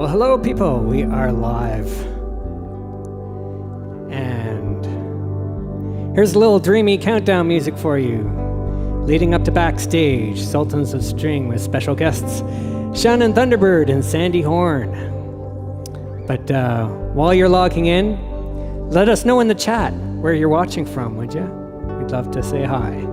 Well, hello, people. We are live. And here's a little dreamy countdown music for you. Leading up to Backstage, Sultans of String with special guests Shannon Thunderbird and Sandy Horne. But while you're logging in, let us know in the chat where you're watching from, would you? We'd love to say hi.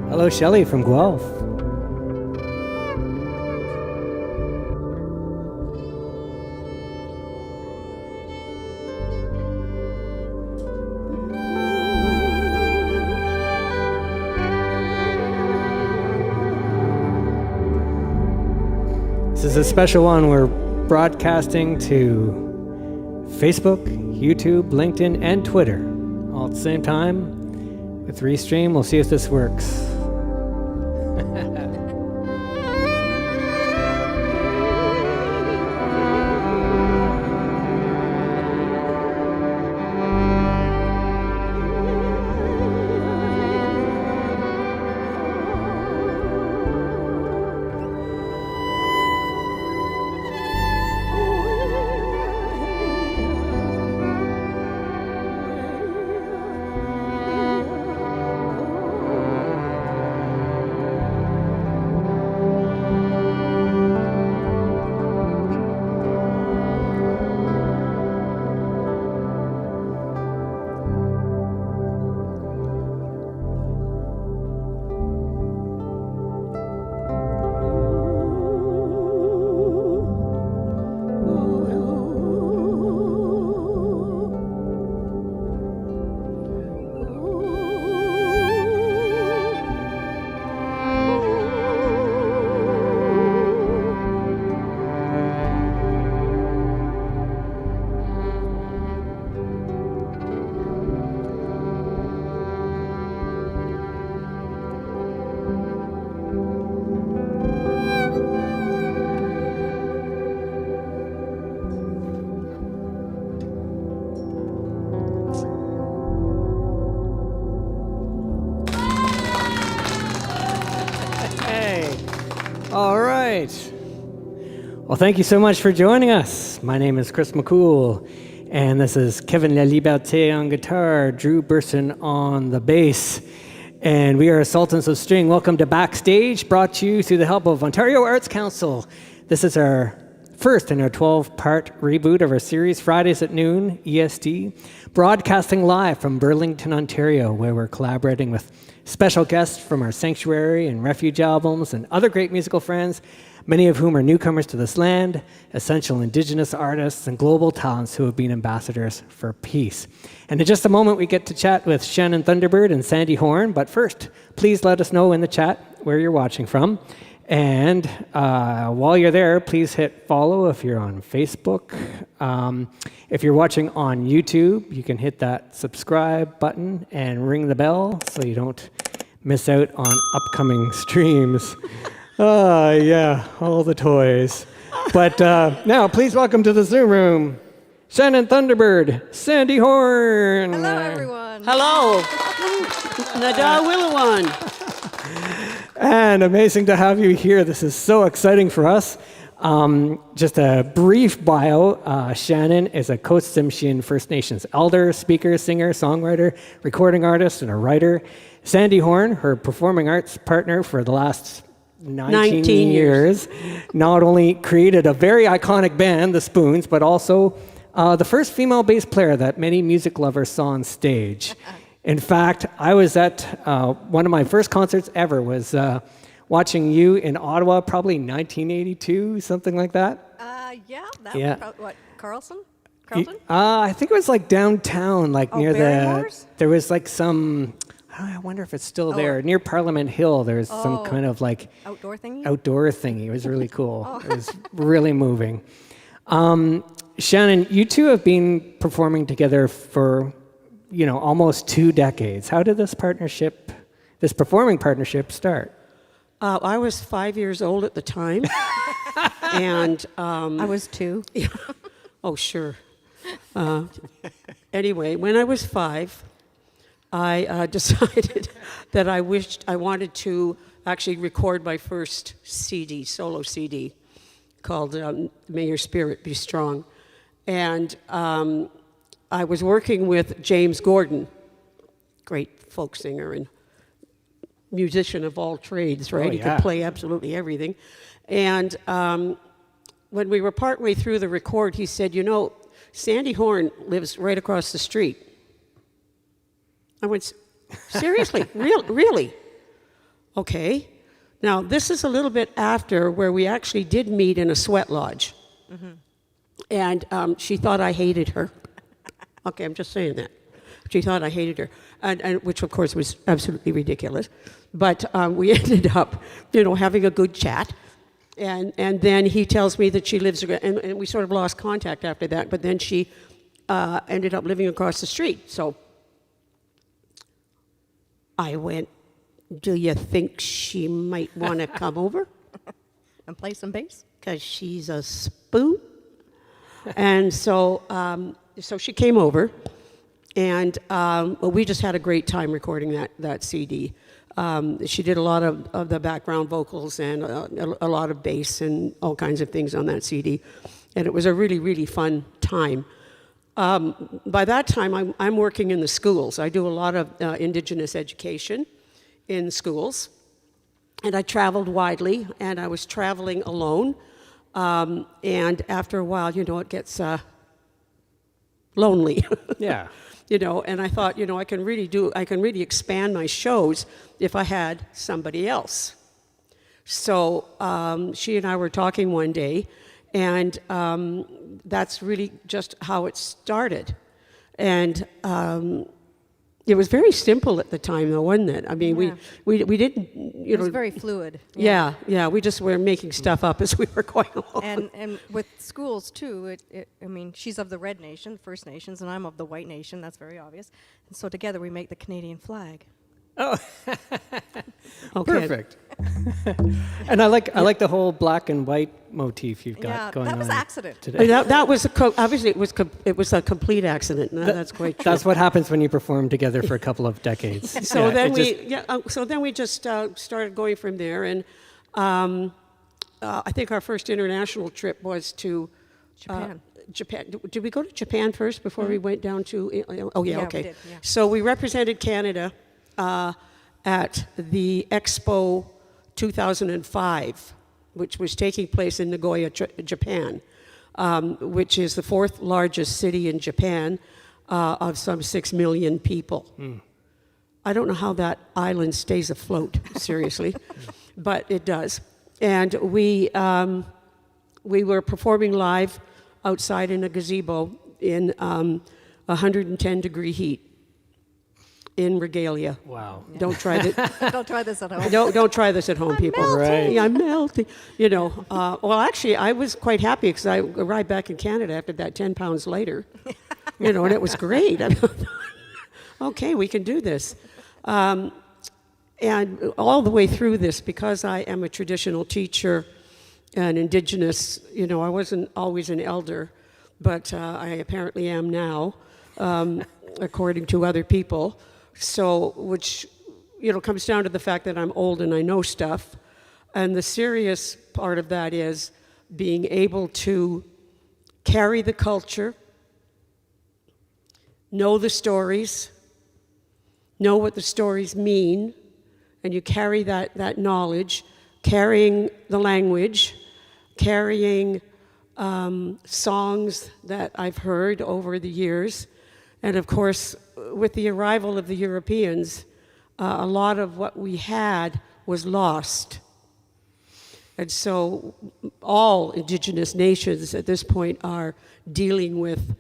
Hello, Shelley from Guelph. This is a special one. We're broadcasting to Facebook, YouTube, LinkedIn, and Twitter all at the same time with Restream. We'll see if this works. Well, thank you so much for joining us. My name is Chris McCool, and this is Kevin La Liberté on guitar, Drew Burson on the bass, and we are Sultans of String. Welcome to Backstage, brought to you through the help of Ontario Arts Council. This is our first in our 12-part reboot of our series, Fridays at noon, EST, broadcasting live from Burlington, Ontario, where we're collaborating with special guests from our Sanctuary and Refuge albums and other great musical friends, many of whom are newcomers to this land, essential Indigenous artists, and global talents who have been ambassadors for peace. And in just a moment, we get to chat with Shannon Thunderbird and Sandy Horne. But first, please let us know in the chat where you're watching from. And while you're there, please hit follow if you're on Facebook. If you're watching on YouTube, you can hit that subscribe button and ring the bell so you don't miss out on upcoming streams. Yeah, all the toys. But now, please welcome to the Zoom room, Shannon Thunderbird, Sandy Horne. Hello, everyone. Hello. Nada Willawan. And amazing to have you here. This is so exciting for us. Just a brief bio. Shannon is a Coast Tsimshian First Nations elder, speaker, singer, songwriter, recording artist, and a writer. Sandy Horne, her performing arts partner for the last 19 years, not only created a very iconic band, the Spoons, but also the first female bass player that many music lovers saw on stage. In fact, I was at one of my first concerts ever was watching you in Ottawa, probably 1982, something like that. What, Carlton? I think it was like downtown, like near Barrymore's? there was like some, I wonder if it's still there. Near Parliament Hill, there's some kind of like outdoor thingy. It was really cool. It was really moving. Shannon, you two have been performing together for, almost 2 decades. How did this performing partnership start? I was 5 years old at the time, and I was 2. oh sure. Anyway, when I was 5, I decided that I wanted to actually record my first CD, solo CD, called "May Your Spirit Be Strong," and I was working with James Gordon, great folk singer and musician of all trades, right? He could play absolutely everything. And when we were partway through the record, he said, Sandy Horne lives right across the street. I went, seriously? Really? Okay. Now, this is a little bit after where we actually did meet in a sweat lodge. Mm-hmm. And she thought I hated her. Okay, I'm just saying that. She thought I hated her, and which, of course, was absolutely ridiculous. But we ended up, having a good chat. And then he tells me that she lives, and we sort of lost contact after that, but then she ended up living across the street. So I went, do you think she might want to come over? And play some bass? Because she's a spoon. And so she came over, and we just had a great time recording that CD. She did a lot of the background vocals and a lot of bass and all kinds of things on that CD. And it was a really, really fun time. By that time, I'm working in the schools. I do a lot of Indigenous education in schools. And I traveled widely, and I was traveling alone. And after a while, it gets lonely. Yeah. And I thought, I can really expand my shows if I had somebody else. So she and I were talking one day, and that's really just how it started. And it was very simple at the time, though, wasn't it? I mean, we didn't, It was very fluid. Yeah, we just were making stuff up as we were going along. And with schools, too, she's of the Red Nation, First Nations, and I'm of the White Nation, that's very obvious. And so together we make the Canadian flag. Oh, okay. Perfect. And I like the whole black and white motif you've got going on. That was accident. Today. That was obviously it was a complete accident. No, that's quite true. That's what happens when you perform together for a couple of decades. So then we just started going from there, and I think our first international trip was to Japan. Japan. Did we go to Japan first before we went down to? Oh yeah, okay. We did, yeah. So we represented Canada at the Expo 2005, which was taking place in Nagoya, Japan, which is the 4th largest city in Japan of some 6 million people. I don't know how that island stays afloat, seriously, but it does. And we were performing live outside in a gazebo in 110-degree heat. In regalia. Wow. Don't try this. Don't try this at home. Don't try this at home, people. melting. Right. Yeah, I'm melting. Well, actually, I was quite happy because I arrived back in Canada after that 10 pounds later. And it was great. Okay, we can do this. And all the way through this, because I am a traditional teacher and Indigenous, I wasn't always an elder, but I apparently am now, according to other people. So, which, comes down to the fact that I'm old and I know stuff. And the serious part of that is being able to carry the culture, know the stories, know what the stories mean, and you carry that knowledge, carrying the language, carrying songs that I've heard over the years. And of course, with the arrival of the Europeans, a lot of what we had was lost. And so all Indigenous nations at this point are dealing with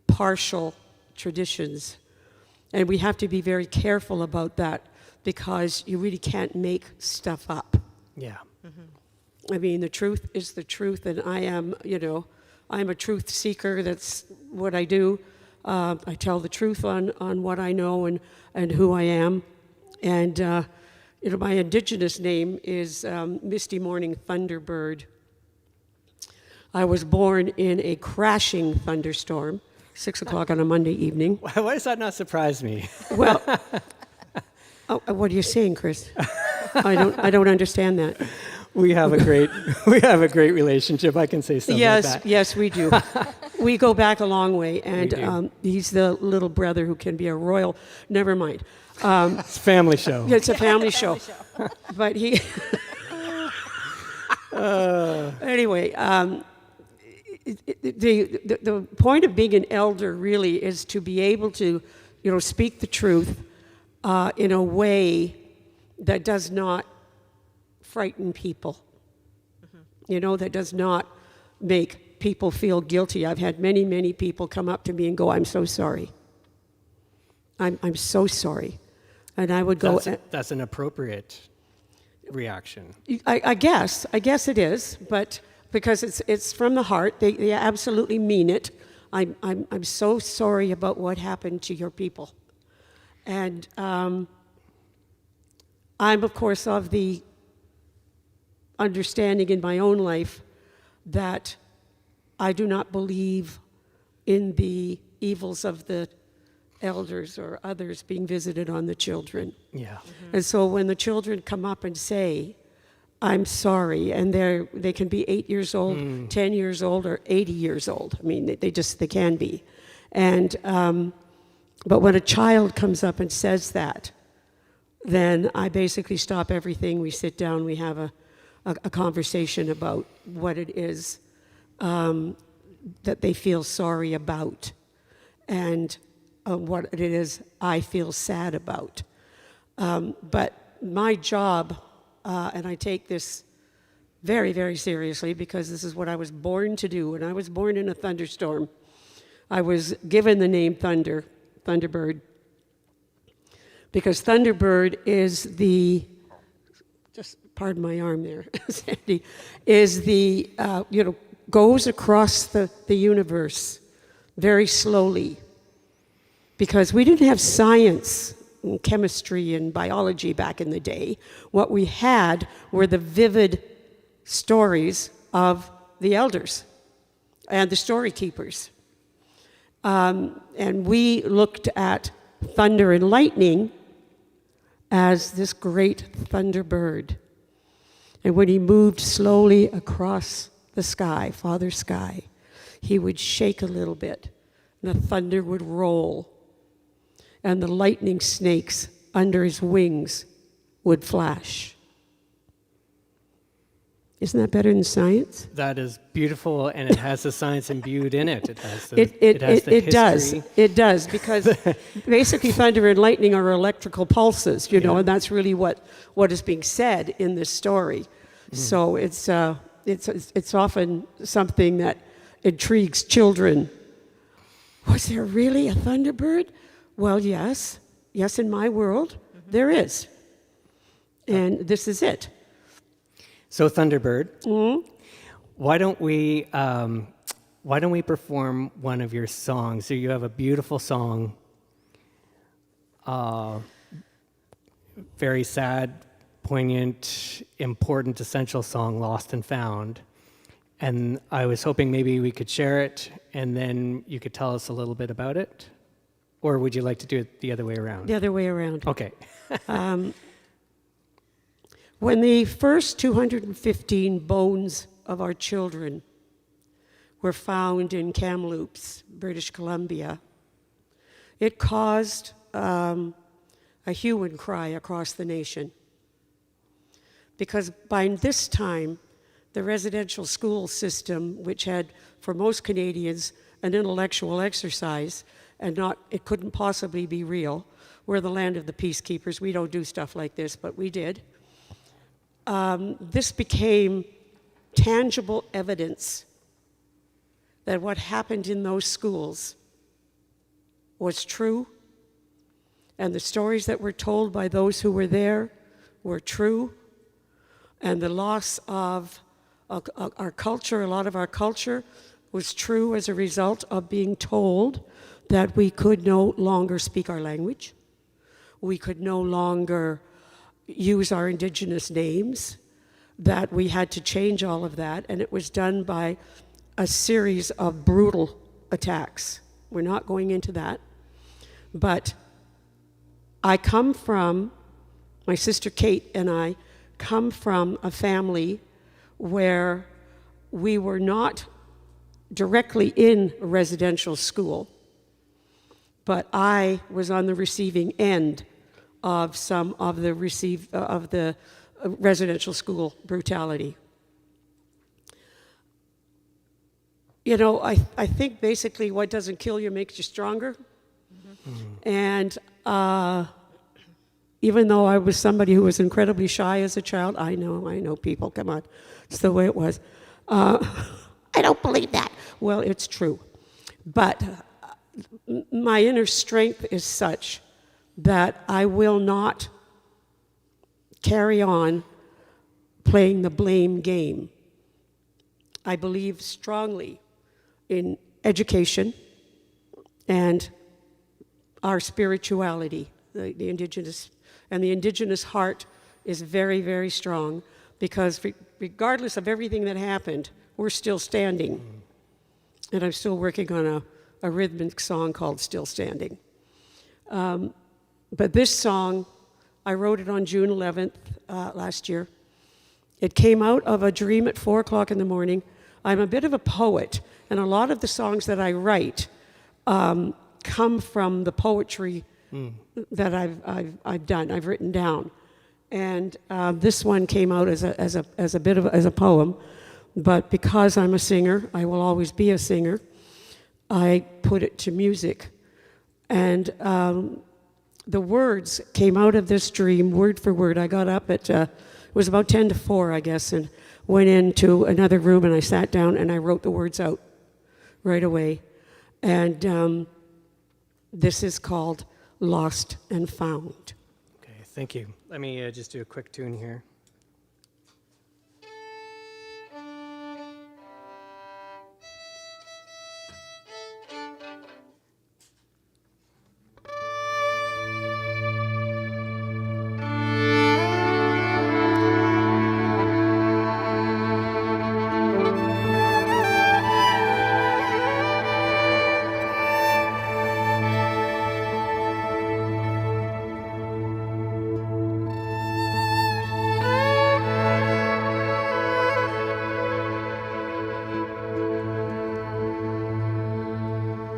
partial traditions. And we have to be very careful about that because you really can't make stuff up. Yeah. I mean, the truth is the truth, and I am, I'm a truth seeker. That's what I do. I tell the truth on what I know and who I am. And, my indigenous name is Misty Morning Thunderbird. I was born in a crashing thunderstorm, 6 o'clock on a Monday evening. Why does that not surprise me? Well, what are you saying, Chris? I don't understand that. We have a great relationship. I can say something like that. Yes, we do. We go back a long way, and he's the little brother who can be a royal. Never mind. It's a family show. It's a family show. But he. Anyway, the point of being an elder really is to be able to, speak the truth in a way that does not frighten people, that does not make people feel guilty. I've had many, many people come up to me and go, "I'm so sorry. I'm so sorry." And I would go... That's an appropriate reaction. I guess it is, but because it's from the heart, they absolutely mean it. I'm so sorry about what happened to your people. And I'm, of course, of the understanding in my own life that I do not believe in the evils of the elders or others being visited on the children. Yeah. And so when the children come up and say, "I'm sorry," and they can be 8 years old, 10 years old, or 80 years old. I mean, they can be. And but when a child comes up and says that, then I basically stop everything. We sit down, we have a conversation about what it is that they feel sorry about, and what it is I feel sad about. But my job, and I take this very, very seriously because this is what I was born to do. When I was born in a thunderstorm, I was given the name Thunderbird, because Thunderbird is just pardon my arm there, Sandy, is goes across the universe very slowly. Because we didn't have science and chemistry and biology back in the day. What we had were the vivid stories of the elders and the story keepers. And we looked at thunder and lightning as this great thunderbird. And when he moved slowly across the sky, Father's sky, he would shake a little bit, and the thunder would roll, and the lightning snakes under his wings would flash. Isn't that better than science? That is beautiful, and it has the science imbued in it. It has the history. It does, because basically thunder and lightning are electrical pulses, and that's really what is being said in this story. So it's often something that intrigues children. Was there really a thunderbird? Well, yes, in my world, there is. And this is it. So Thunderbird, why don't we perform one of your songs? So you have a beautiful song, very sad, poignant, important, essential song, Lost and Found. And I was hoping maybe we could share it, and then you could tell us a little bit about it. Or would you like to do it the other way around? The other way around. Okay. When the first 215 bones of our children were found in Kamloops, British Columbia, it caused a hue and cry across the nation. Because by this time, the residential school system, which had, for most Canadians, an intellectual exercise, and it couldn't possibly be real. We're the land of the peacekeepers. We don't do stuff like this, but we did. This became tangible evidence that what happened in those schools was true And the stories that were told by those who were there were true. And the loss of our culture, a lot of our culture, was true as a result of being told that we could no longer speak our language. We could no longer use our indigenous names, that we had to change all of that. And it was done by a series of brutal attacks. We're not going into that. But I come from, my sister Kate and I come from a family where we were not directly in a residential school, but I was on the receiving end of some of the residential school brutality. You know, I think basically what doesn't kill you makes you stronger. Mm-hmm. And even though I was somebody who was incredibly shy as a child, I know people, come on, it's the way it was. I don't believe that. Well, it's true. But my inner strength is such that I will not carry on playing the blame game. I believe strongly in education and our spirituality, the indigenous, and the indigenous heart is very, very strong, because regardless of everything that happened, we're still standing. And I'm still working on a rhythmic song called Still Standing. But this song, I wrote it on June 11th last year. It came out of a dream at 4 o'clock in the morning. I'm a bit of a poet, and a lot of the songs that I write come from the poetry that I've done, I've written down. And this one came out as a poem, but because I'm a singer, I will always be a singer, I put it to music. And the words came out of this dream, word for word. I got up at, it was about 10 to 4, I guess, and went into another room, and I sat down and I wrote the words out right away. And this is called Lost and Found. Okay, thank you. Let me just do a quick tune here.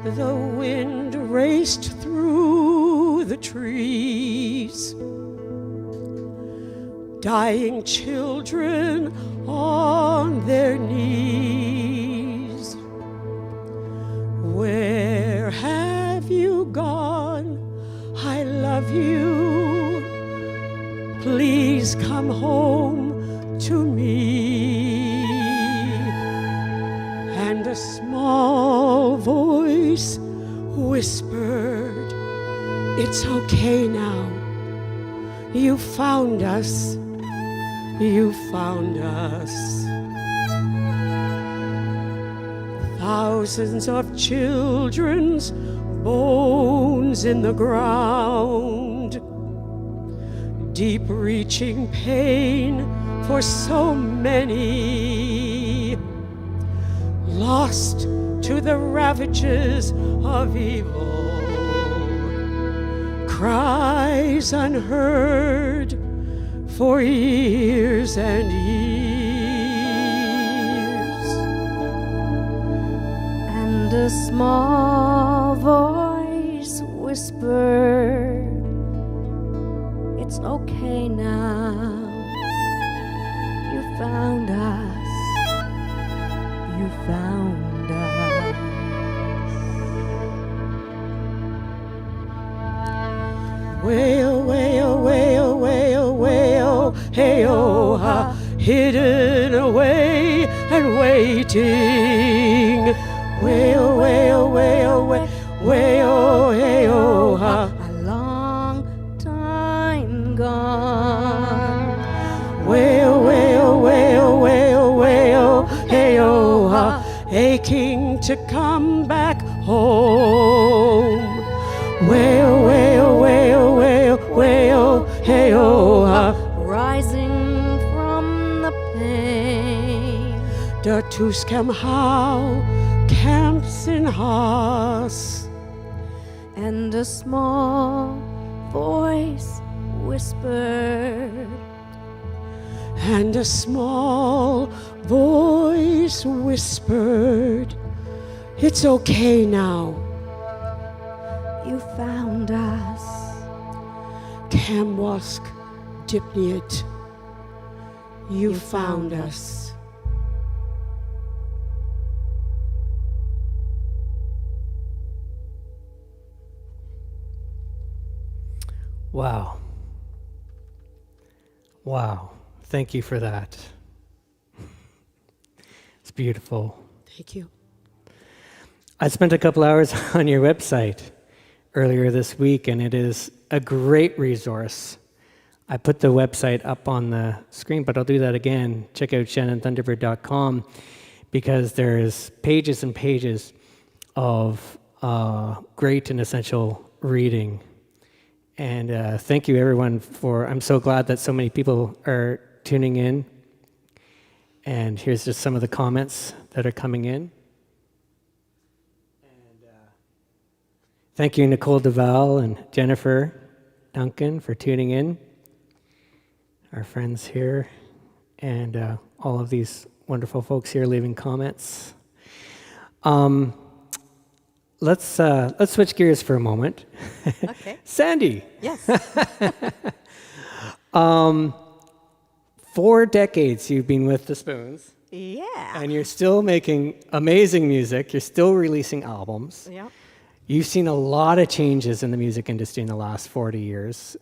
The wind raced through the trees, dying children on their knees. Where have you gone? I love you. Please come home to me. And a small voice whispered, it's okay now. You found us. You found us. Thousands of children's bones in the ground. Deep-reaching pain for so many. Lost to the ravages of evil, cries unheard for years and years. And a small voice whispered, it's okay now. You found us. You found us. Wail, wail, wail, wail, wail, hey oh ha, hidden away and waiting. Wail, wail, wail, wail, wail, hey oh ha. A long aching to come back home. Wail, wail, wail, wail, wail, hey, oh, Rising from the pain. der Tuscam how camps in Haas. And a small voice whispered. And a small voice whispered, it's okay now. You found us. Camwask Dipniet, you found us. Wow. Wow. Thank you for that. It's beautiful. Thank you. I spent a couple hours on your website earlier this week, and it is a great resource. I put the website up on the screen, but I'll do that again. Check out shannonthunderbird.com, because there's pages and pages of great and essential reading. And thank you, everyone, I'm so glad that so many people are tuning in. And here's just some of the comments that are coming in. And thank you, Nicole Duval and Jennifer Duncan, for tuning in. Our friends here, and all of these wonderful folks here leaving comments. Let's switch gears for a moment. Okay. Sandy. Yes. 4 decades you've been with the Spoons, Yeah. and you're still making amazing music. You're still releasing albums. Yeah. You've seen a lot of changes in the music industry in the last 40 years.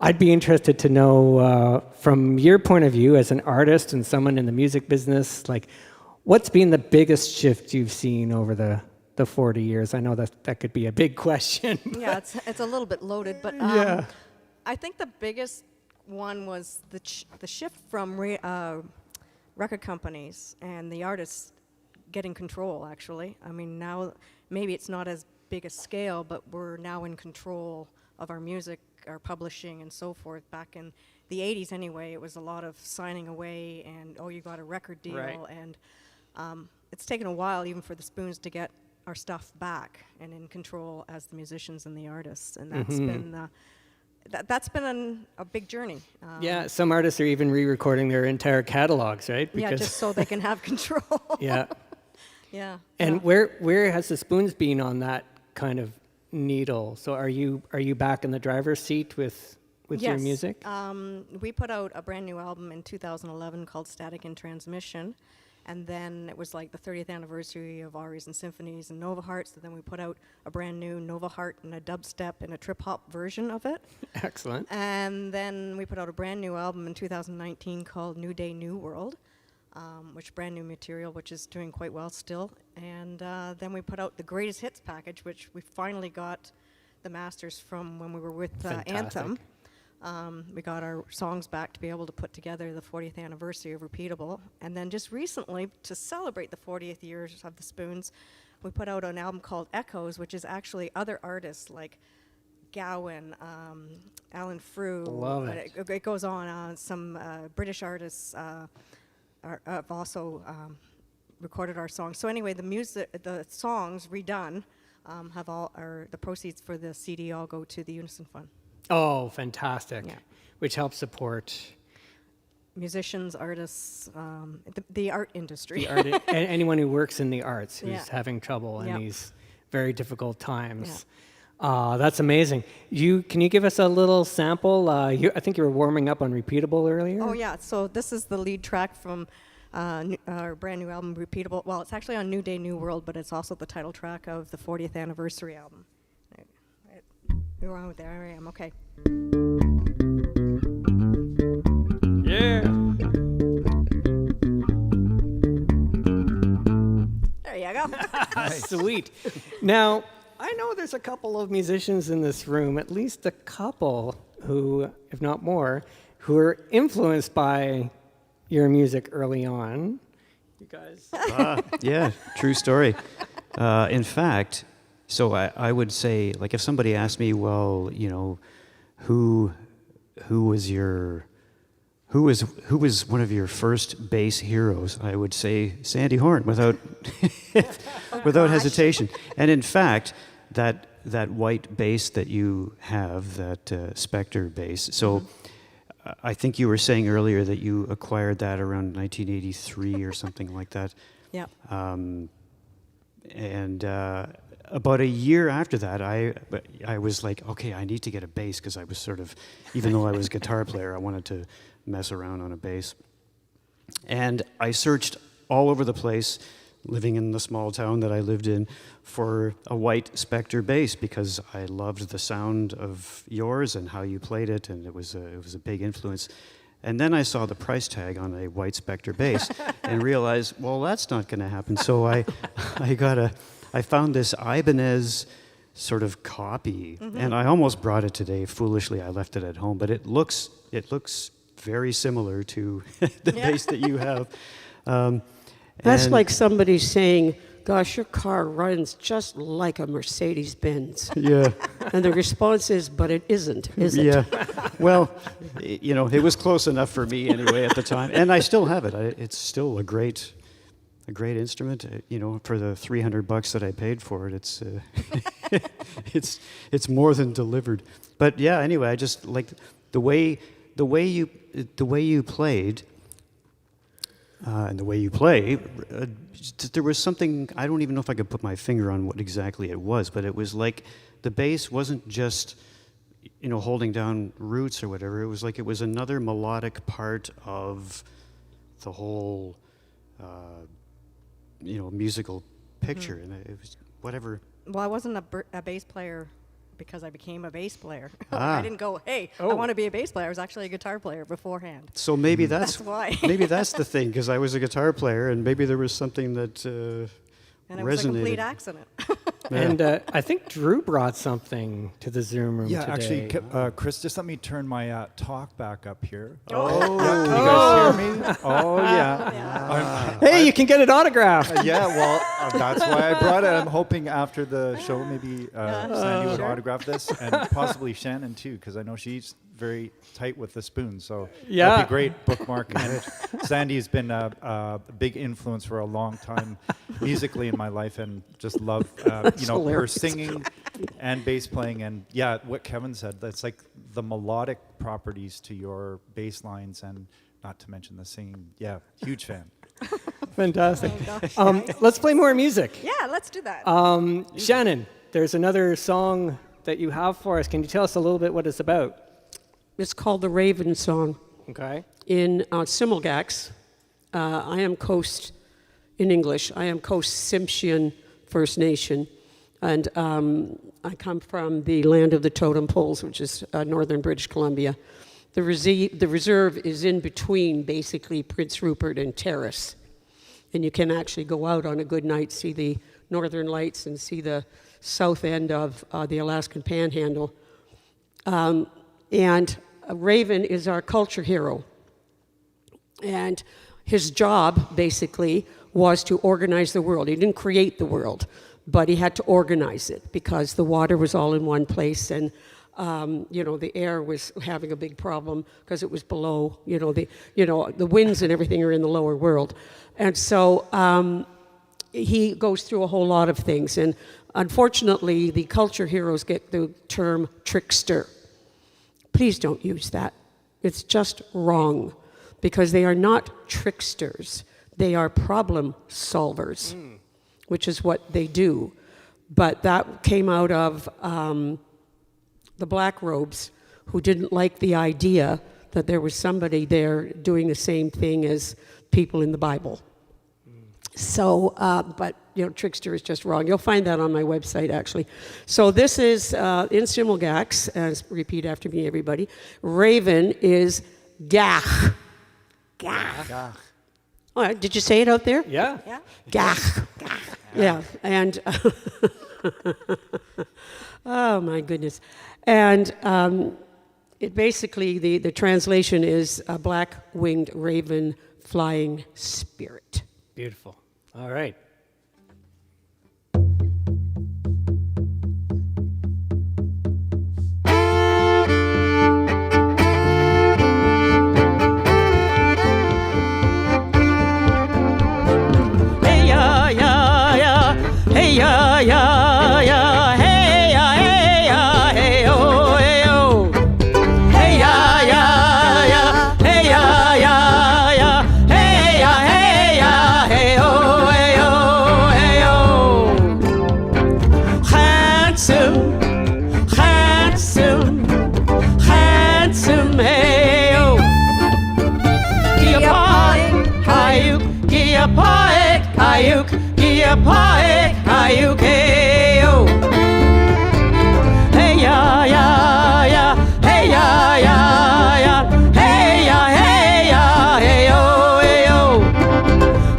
I'd be interested to know, from your point of view as an artist and someone in the music business, like, what's been the biggest shift you've seen over the 40 years? I know that could be a big question. Yeah, it's a little bit loaded, but Yeah. I think the biggest one was the shift from record companies and the artists getting control, actually. I mean, now maybe it's not as big a scale, but we're now in control of our music, our publishing, and so forth. Back in the 80s anyway, it was a lot of signing away and, oh, you got a record deal. Right. And it's taken a while even for the Spoons to get our stuff back and in control as the musicians and the artists. And that's been that's been a big journey. Yeah, some artists are even re-recording their entire catalogs, right? Yeah, just so they can have control. Yeah. Yeah. And yeah. where has the Spoons been on that kind of needle? So are you back in the driver's seat with your music? We put out a brand new album in 2011 called Static in Transmission. And then it was like the 30th anniversary of Aries and Symphonies and Nova Heart. So then we put out a brand new Nova Heart and a dubstep and a trip-hop version of it. Excellent. And then we put out a brand new album in 2019 called New Day, New World, which brand new material, which is doing quite well still. And then we put out the Greatest Hits package, which we finally got the masters from when we were with Anthem. We got our songs back to be able to put together the 40th anniversary of Repeatable. And then just recently, to celebrate the 40th years of the Spoons, we put out an album called Echoes, which is actually other artists like Gowan, Alan Frew. Love it. It goes on. Some British artists have also recorded our songs. So anyway, the songs redone have the proceeds for the CD all go to the Unison Fund. Oh, fantastic. Yeah. Which helps support Musicians, artists, the art industry. anyone who works in the arts who's Yeah. having trouble in Yep. these very difficult times. That's amazing. Can you give us a little sample? I think you were warming up on Repeatable earlier. Oh yeah, so this is the lead track from our brand new album, Repeatable. Well, it's actually on New Day, New World, but it's also the title track of the 40th anniversary album. There I am, okay. Yeah. There you go. Sweet. Now, I know there's a couple of musicians in this room, at least a couple who, if not more, who are influenced by your music early on. you guys. Yeah, true story. In fact, so I would say, like, if somebody asked me, well, you know, who was one of your first bass heroes, I would say Sandy Horne without without hesitation. And in fact, that white bass that you have, that Spectre bass. So I think you were saying earlier that you acquired that around 1983 or something like that. Yeah. And about a year after that, I was like, okay, I need to get a bass, because I was sort of, even though I was a guitar player, I wanted to mess around on a bass. And I searched all over the place, living in the small town that I lived in, for a white Spectre bass, because I loved the sound of yours and how you played it, and it was a big influence. And then I saw the price tag on a white Spectre bass and realized, well, that's not going to happen. So I found this Ibanez sort of copy, and I almost brought it today. Foolishly, I left it at home, but it looks very similar to the bass that you have. That's like somebody saying, gosh, your car runs just like a Mercedes-Benz. Yeah. And the response is, but it isn't, is it? Yeah. Well, you know, it was close enough for me anyway at the time, and I still have it. It's still a great instrument. You know, for the $300 that I paid for it, it's more than delivered. But yeah, anyway, I just like the way you played. And the way you play, there was something, I don't even know if I could put my finger on what exactly it was, but it was like the bass wasn't just, you know, holding down roots or whatever. It was like it was another melodic part of the whole, you know, musical picture. And it was whatever. Well, I wasn't a bass player because I became a bass player. I didn't go, hey, I want to be a bass player. I was actually a guitar player beforehand. So maybe that's why. Maybe that's the thing, because I was a guitar player, and maybe there was something that And it resonated. was a complete accident. And I think Drew brought something to the Zoom room Yeah, today. actually, Chris, just let me turn my talk back up here. Oh. Yeah, can you guys hear me? Oh, yeah. Hey, you can get it autographed. Yeah, well, that's why I brought it. I'm hoping after the show, maybe Sandy would autograph this, and possibly Shannon, too, because I know she's very tight with the spoon, so Yeah. that'd be great bookmarking it. Sandy's been a big influence for a long time musically in my life, and just love you know, her hilarious. singing and bass playing, and yeah, what Kevin said, that's like the melodic properties to your bass lines, and not to mention the singing. Yeah, huge fan. Fantastic. Oh, gosh. Let's play more music. Yeah, let's do that. Shannon, there's another song that you have for us. Can you tell us a little bit what it's about? It's called the Raven Song. Okay. In Similgax, I am Coast, in English, I am Coast Tsimshian First Nation. And I come from the land of the totem poles, which is northern British Columbia. The reserve is in between, basically, Prince Rupert and Terrace. And you can actually go out on a good night, see the northern lights, and see the south end of the Alaskan Panhandle. And Raven is our culture hero. And his job, basically, was to organize the world. He didn't create the world, but he had to organize it because the water was all in one place, and you know, the air was having a big problem because it was below. The winds and everything are in the lower world, and so he goes through a whole lot of things. And unfortunately, the culture heroes get the term trickster. Please don't use that. It's just wrong, because they are not tricksters. They are problem solvers, which is what they do. But that came out of the black robes, who didn't like the idea that there was somebody there doing the same thing as people in the Bible. So, but, trickster is just wrong. You'll find that on my website, actually. So this is, in Similgax, as repeat after me, everybody, Raven is gach. Gach. All right, did you say it out there? Yeah. Yeah. Gach. Yeah, and, oh my goodness. And it basically, the translation is a black-winged raven flying spirit. Beautiful. All right. Hey ya ya ya, hey ya ya ya, hey ya hey ya hey oh hey oh, hey ya ya ya, hey ya ya ya, hey ya hey ya hey oh hey oh hey oh. Handsome, handsome, handsome hey oh. Gia poet, ayuk, gia poet, ayuk, hey oh. Hey ya ya ya, hey ya ya ya, hey ya hey ya hey oh hey oh.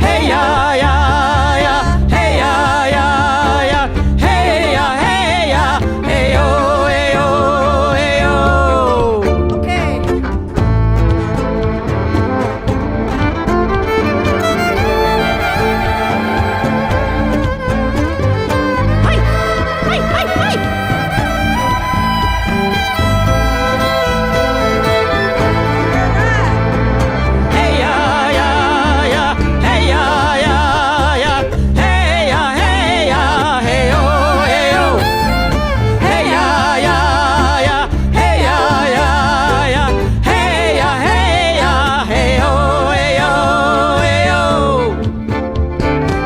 Hey ya ya ya, hey ya ya ya, hey ya hey ya hey oh hey oh hey oh. Okay. Hi, hi, hi, hi. Hey ya ya ya, hey ya ya ya, hey ya hey ya hey oh hey oh. Hey ya ya ya, hey ya ya ya, hey ya hey ya hey oh hey oh hey oh.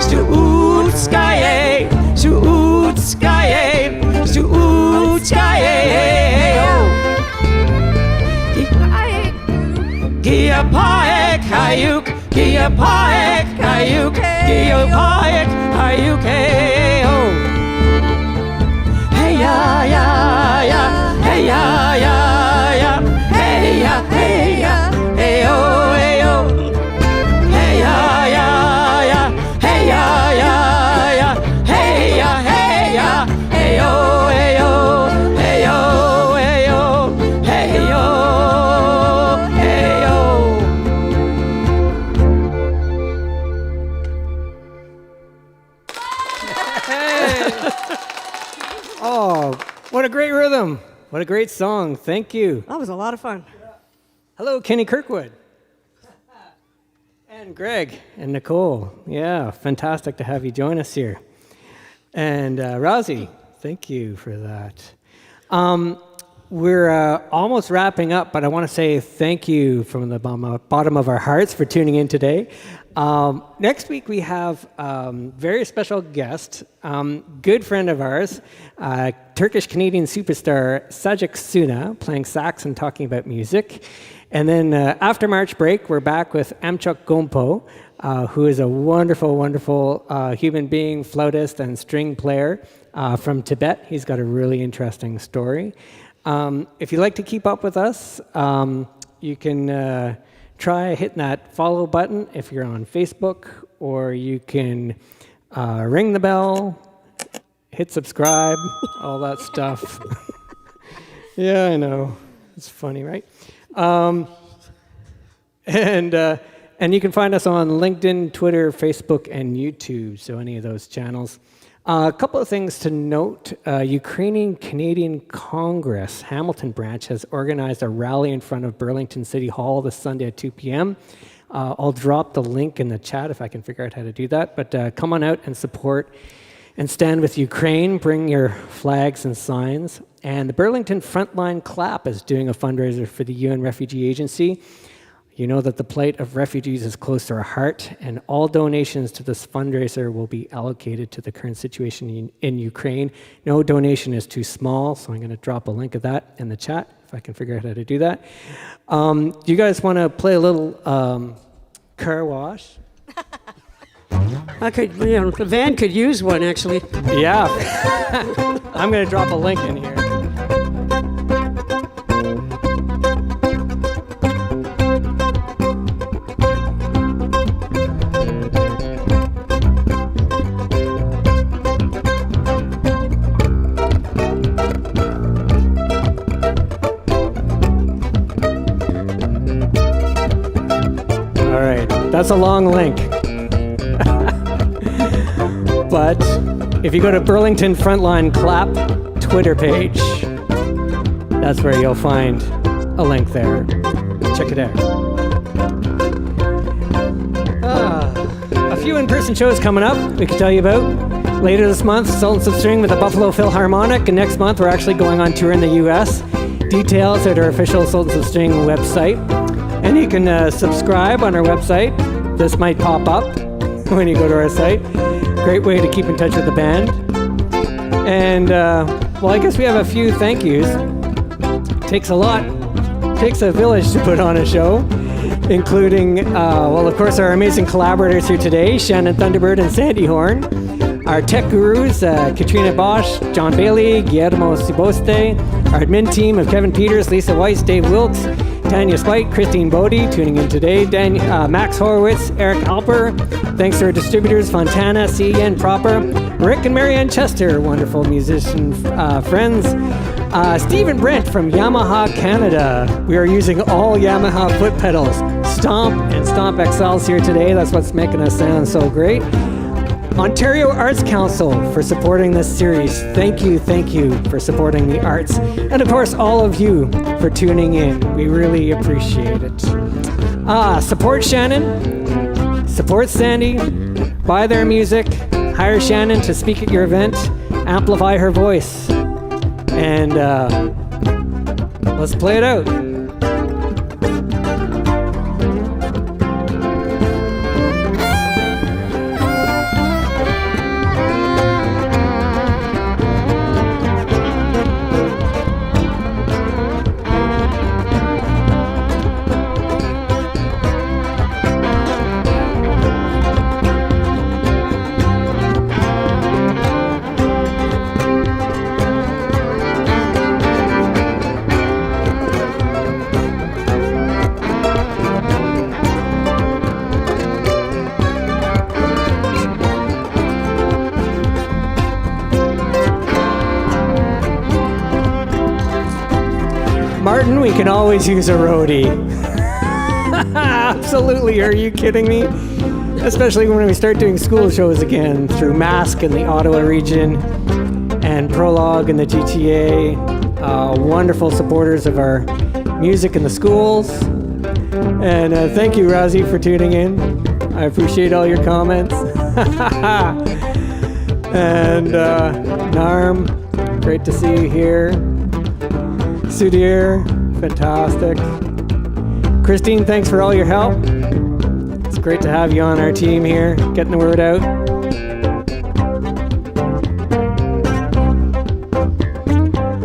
Stoutskaje, stoutskaje, stoutskaje, hey oh. Gia paek hayuk, gia paek hayuk, gia paek hayuk, hey oh. Hey ya ya ya, hey ya ya ya, hey ya hey ya, hey oh hey oh. Hey ya ya ya, hey ya ya ya, hey ya hey ya, hey oh hey oh, hey oh hey oh, hey oh hey oh. Oh, what a great rhythm. What a great song. Thank you. That was a lot of fun. Hello, Kenny Kirkwood. And Greg and Nicole. Yeah, fantastic to have you join us here. And Rosie, thank you for that. We're almost wrapping up, but I want to say thank you from the bottom of our hearts for tuning in today. Next week we have very special guest, good friend of ours, Turkish-Canadian superstar Sajik Suna, playing sax and talking about music. And then after March break, we're back with Amchuk Gompo, who is a wonderful, wonderful human being, flautist and string player from Tibet. He's got a really interesting story. If you'd like to keep up with us, you can try hitting that follow button if you're on Facebook, or you can ring the bell, hit subscribe, all that stuff. Yeah, I know. It's funny, right? And you can find us on LinkedIn, Twitter, Facebook, and YouTube, so any of those channels. A couple of things to note. Ukrainian Canadian Congress Hamilton branch has organized a rally in front of Burlington City Hall this Sunday at 2 p.m. I'll drop the link in the chat if I can figure out how to do that. But come on out and support and stand with Ukraine. Bring your flags and signs. And the Burlington Frontline Clap is doing a fundraiser for the UN Refugee Agency. You know that the plight of refugees is close to our heart, and all donations to this fundraiser will be allocated to the current situation in Ukraine. No donation is too small, so I'm going to drop a link of that in the chat if I can figure out how to do that. Do you guys want to play a little car wash? I could, the van could use one actually. Yeah. I'm going to drop a link in here. All right, that's a long link. But if you go to Burlington Frontline Clap Twitter page, that's where you'll find a link there. Check it out. A few in-person shows coming up we can tell you about. Later this month, Sultans of String with the Buffalo Philharmonic, and next month we're actually going on tour in the U.S. Details at our official Sultans of String website. And you can subscribe on our website. This might pop up when you go to our site. Great way to keep in touch with the band. And, well, I guess we have a few thank yous. Takes a village to put on a show, including, well, of course, our amazing collaborators here today, Shannon Thunderbird and Sandy Horne. Our tech gurus, Katrina Bosch, John Bailey, Guillermo Siboste. Our admin team of Kevin Peters, Lisa Weiss, Dave Wilkes, Tanya Spite, Christine Bodie, tuning in today, Max Horowitz, Eric Alper. Thanks to our distributors, Fontana, CEN Proper, Rick and Marianne Chester, wonderful musician friends. Stephen Brent from Yamaha Canada. We are using all Yamaha foot pedals. Stomp and Stomp XLs here today. That's what's making us sound so great. Ontario Arts Council for supporting this series. Thank you for supporting the arts. And of course, all of you for tuning in. We really appreciate it. Support Shannon, support Sandy, buy their music, hire Shannon to speak at your event, amplify her voice, and let's play it out. Martin, we can always use a roadie. Absolutely, are you kidding me? Especially when we start doing school shows again through Mask in the Ottawa region and Prologue in the GTA. Wonderful supporters of our music in the schools. And thank you, Razi, for tuning in. I appreciate all your comments. And Narm, great to see you here. Sudhir, fantastic. Christine, thanks for all your help. It's great to have you on our team here, getting the word out.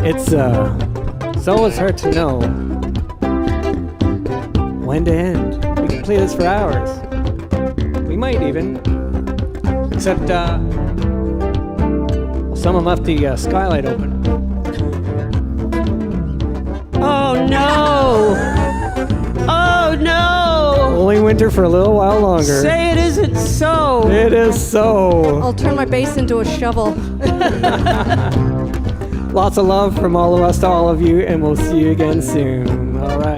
It's always hard to know when to end. We can play this for hours. We might even. Except, well, someone left the skylight open. Oh no! Oh no! Only winter for a little while longer. Say it isn't so! It is so. I'll turn my bass into a shovel. Lots of love from all of us to all of you, and we'll see you again soon. All right.